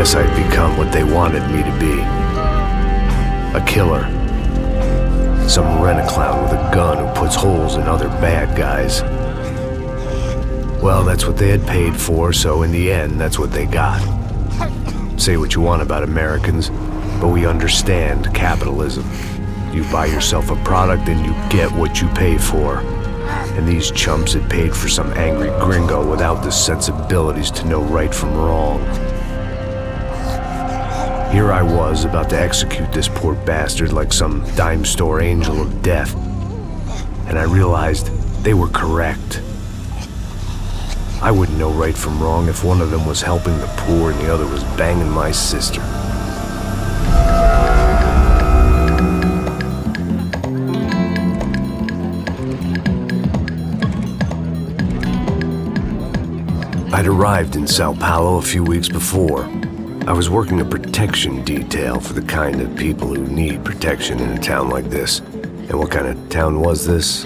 guess I'd become what they wanted me to be. A killer. Some rent-a-clown with a gun who puts holes in other bad guys. Well, that's what they had paid for, so in the end, that's what they got. Say what you want about Americans, but we understand capitalism. You buy yourself a product and you get what you pay for. And these chumps had paid for some angry gringo without the sensibilities to know right from wrong. Here I was, about to execute this poor bastard like some dime store angel of death. And I realized they were correct. I wouldn't know right from wrong if one of them was helping the poor and the other was banging my sister. I'd arrived in São Paulo a few weeks before. I was working a protection detail for the kind of people who need protection in a town like this. And what kind of town was this?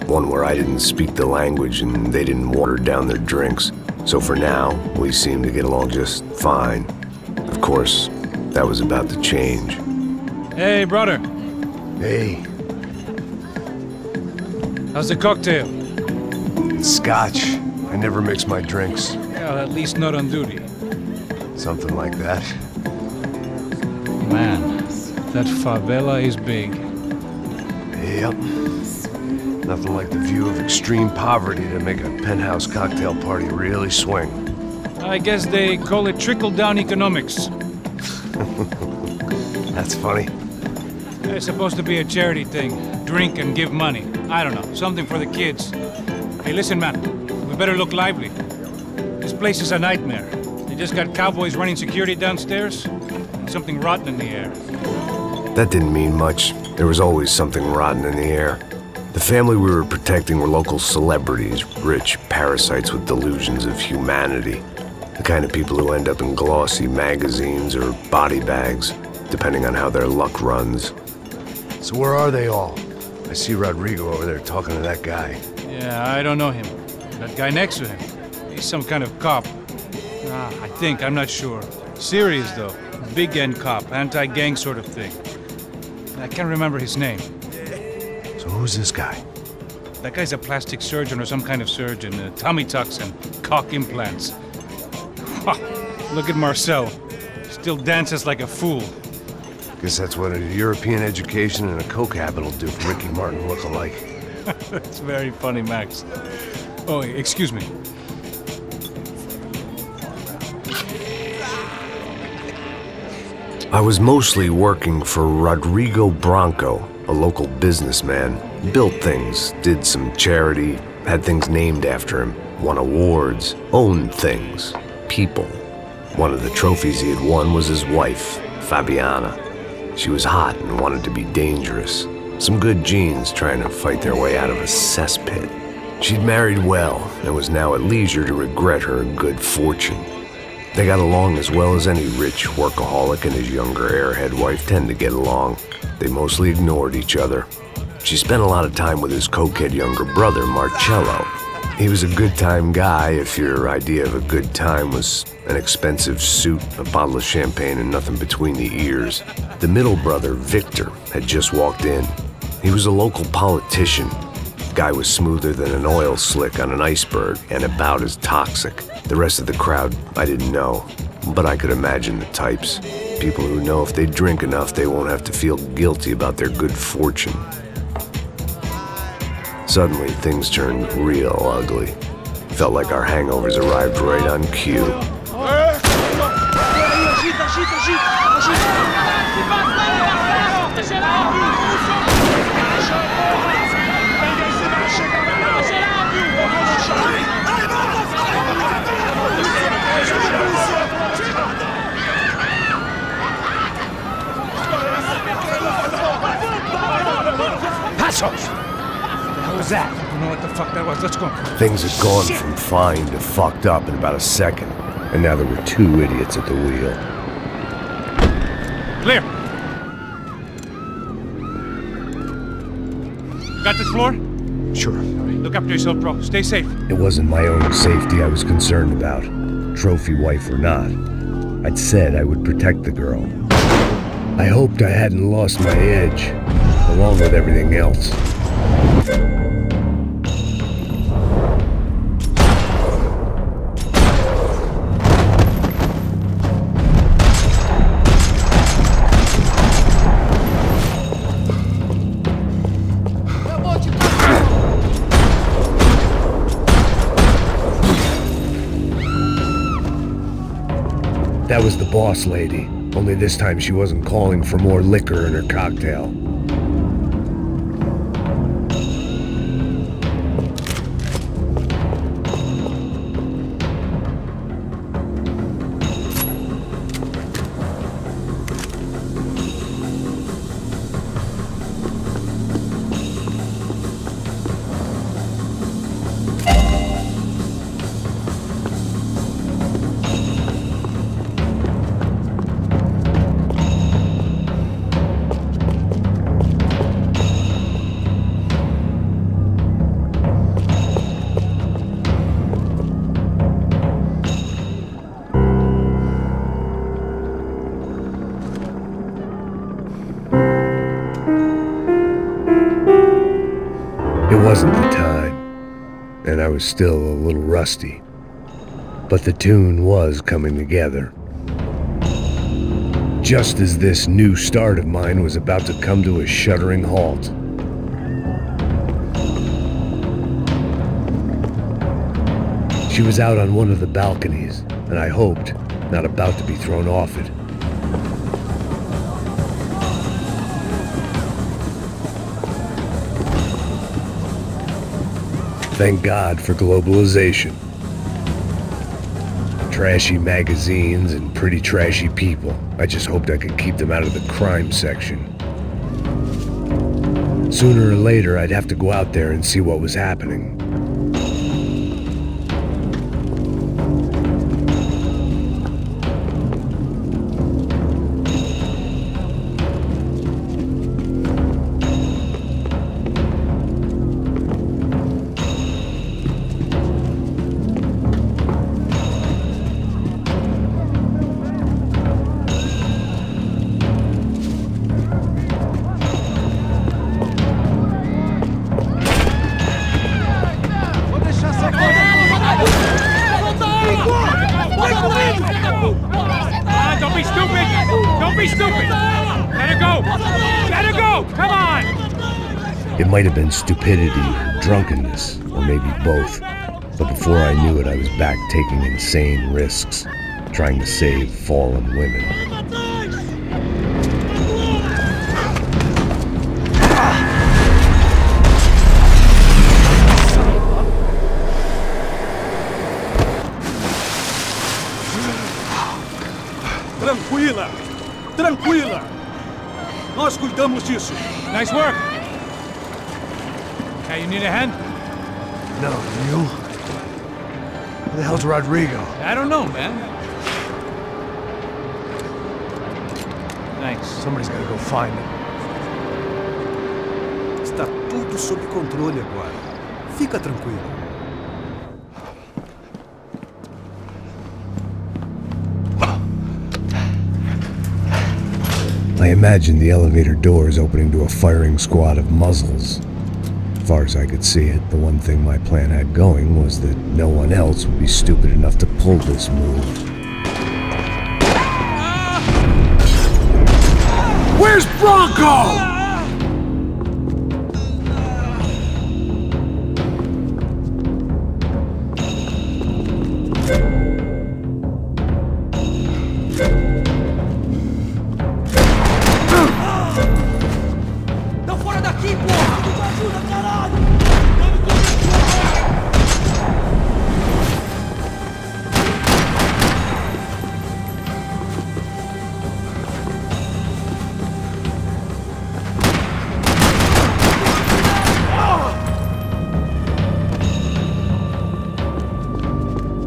One where I didn't speak the language and they didn't water down their drinks. So for now, we seemed to get along just fine. Of course, that was about to change. Hey, brother. Hey. How's the cocktail? It's scotch. I never mix my drinks. Well, at least not on duty. Something like that. Man, that favela is big. Yep. Nothing like the view of extreme poverty to make a penthouse cocktail party really swing. I guess they call it trickle-down economics. That's funny. It's supposed to be a charity thing. Drink and give money. I don't know, something for the kids. Hey, listen, man. We better look lively. This place is a nightmare. They just got cowboys running security downstairs, and something rotten in the air. That didn't mean much. There was always something rotten in the air. The family we were protecting were local celebrities, rich parasites with delusions of humanity. The kind of people who end up in glossy magazines or body bags, depending on how their luck runs. So where are they all? I see Rodrigo over there talking to that guy. Yeah, I don't know him. That guy next to him, he's some kind of cop. I think, I'm not sure. Serious though. Big end cop, anti-gang sort of thing. I can't remember his name. So who's this guy? That guy's a plastic surgeon or some kind of surgeon. Tummy tucks and cock implants. Look at Marcel. Still dances like a fool. Guess that's what a European education and a coke habit will do for Ricky Martin look-alike. That's very funny, Max. Oh, excuse me. I was mostly working for Rodrigo Branco, a local businessman. Built things, did some charity, had things named after him, won awards, owned things, people. One of the trophies he had won was his wife, Fabiana. She was hot and wanted to be dangerous. Some good genes trying to fight their way out of a cesspit. She'd married well and was now at leisure to regret her good fortune. They got along as well as any rich workaholic and his younger airhead wife tend to get along. They mostly ignored each other. She spent a lot of time with his cokehead younger brother, Marcello. He was a good-time guy if your idea of a good time was an expensive suit, a bottle of champagne, and nothing between the ears. The middle brother, Victor, had just walked in. He was a local politician. Guy was smoother than an oil slick on an iceberg and about as toxic. The rest of the crowd, I didn't know, but I could imagine the types. People who know if they drink enough, they won't have to feel guilty about their good fortune. Suddenly, things turned real ugly. Felt like our hangovers arrived right on cue. Passos! What was that? I don't know what the fuck that was. Let's go. Things had gone from fine to fucked up in about a second, and now there were two idiots at the wheel. Clear! Got this floor? Sure. Look after yourself, bro. Stay safe. It wasn't my own safety I was concerned about, trophy wife or not. I'd said I would protect the girl. I hoped I hadn't lost my edge, along with everything else. That was the boss lady, only this time she wasn't calling for more liquor in her cocktail. It wasn't the time, and I was still a little rusty, but the tune was coming together. Just as this new start of mine was about to come to a shuddering halt. She was out on one of the balconies, and I hoped not about to be thrown off it. Thank God for globalization. Trashy magazines and pretty trashy people. I just hoped I could keep them out of the crime section. Sooner or later, I'd have to go out there and see what was happening. It might have been stupidity or drunkenness, or maybe both. But before I knew it, I was back taking insane risks, trying to save fallen women. Tranquila! Tranquila! Nós cuidamos disso. Nice work. Hey, you need a hand? No, you? Who the hell's Rodrigo? I don't know, man. Thanks. Somebody's gotta go find him. Está tudo sob controle agora. Fica tranquilo. I imagined the elevator doors opening to a firing squad of muzzles. As far as I could see it, the one thing my plan had going was that no one else would be stupid enough to pull this move. Where's Branco?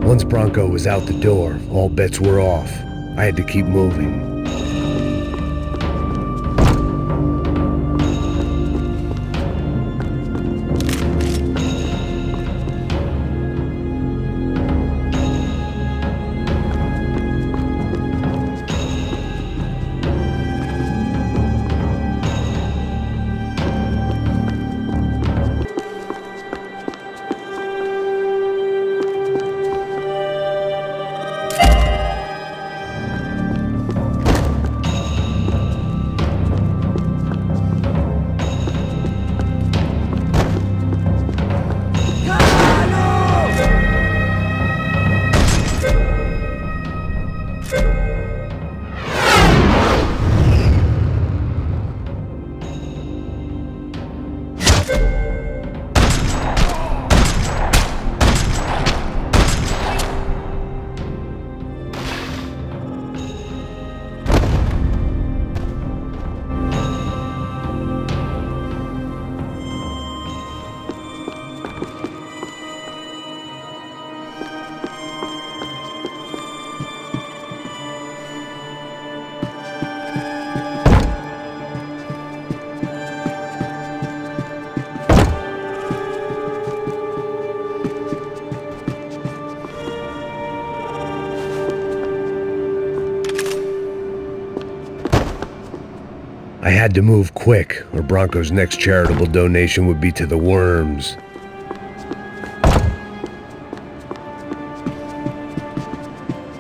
Once Branco was out the door, all bets were off. I had to keep moving. had to move quick, or Branco's next charitable donation would be to the worms.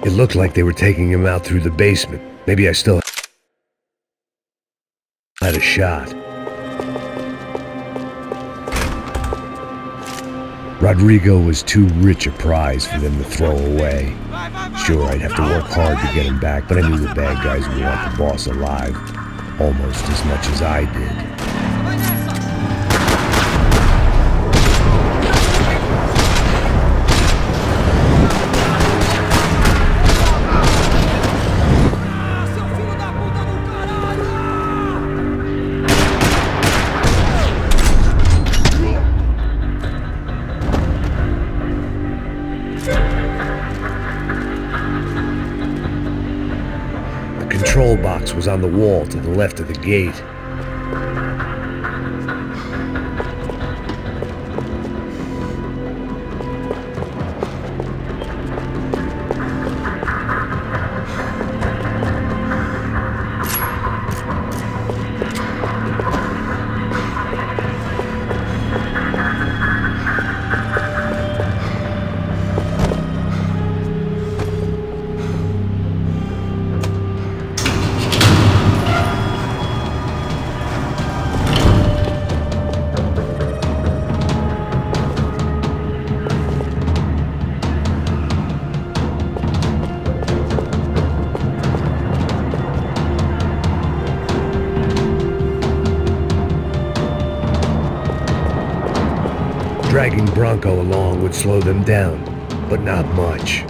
It looked like they were taking him out through the basement. Maybe I still had a shot. Rodrigo was too rich a prize for them to throw away. Sure, I'd have to work hard to get him back, but I knew the bad guys would want the boss alive, almost as much as I did. The control box was on the wall to the left of the gate. Dragging Branco along would slow them down, but not much.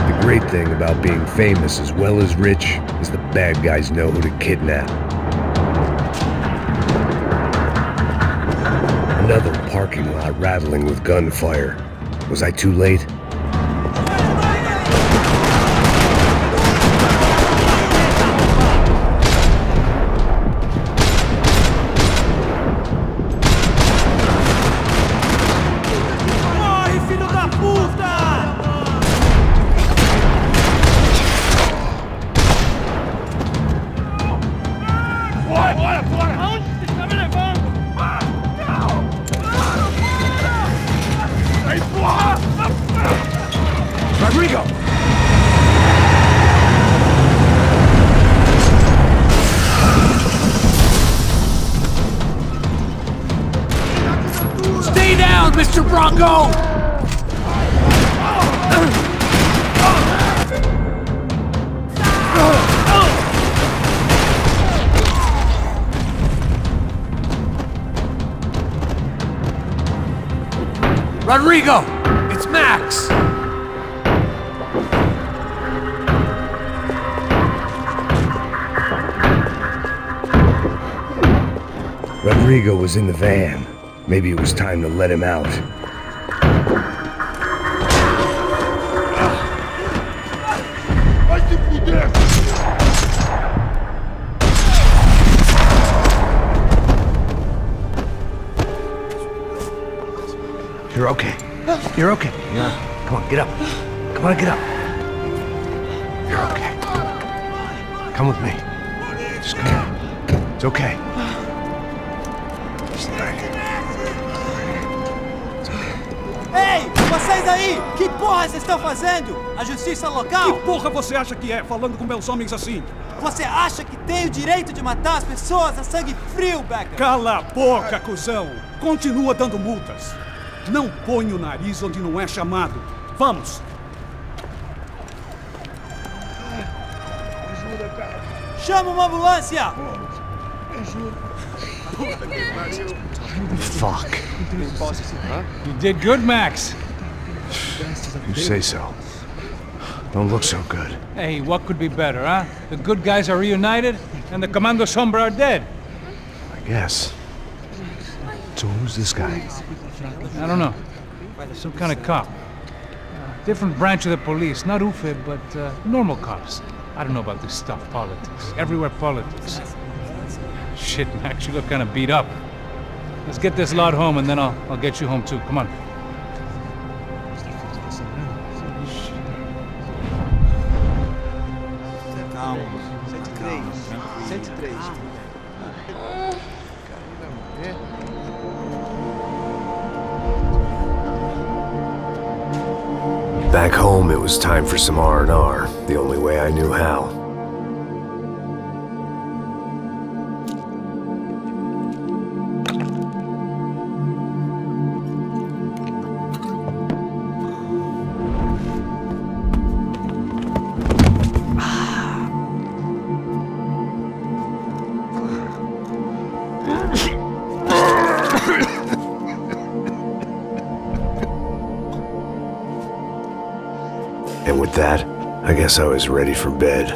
The great thing about being famous as well as rich is the bad guys know who to kidnap. Another parking lot rattling with gunfire. Was I too late? Corre, filho da puta! Bora, bora! Aonde você está me levando? Rodrigo! Stay down, Mr. Branco! Rodrigo! It's Max! Rodrigo was in the van. Maybe it was time to let him out. You're okay. You're okay. Yeah. Come on, get up. Come on, get up. You're okay. Come with me. Just come. It's okay. Ei, vocês aí! Que porra vocês estão fazendo? A justiça local? Que porra você acha que é, falando com meus homens assim? Você acha que tem o direito de matar as pessoas a sangue frio, Becker? Cala a boca, cuzão! Continua dando multas. Não põe o nariz onde não é chamado. Vamos! Chama uma ambulância! Fuck. You did good, Max. You say so. Don't look so good. Hey, what could be better, huh? The good guys are reunited, and the Commando Sombra are dead. I guess. So who's this guy? I don't know. Some kind of cop. Different branch of the police. Not UFE, but normal cops. I don't know about this stuff, politics. Everywhere politics. Shit, Max, you look kind of beat up. Let's get this lot home and then I'll get you home too. Come on. Calma. 103. 103. Back home, it was time for some R&R, the only way I knew how. And with that, I guess I was ready for bed.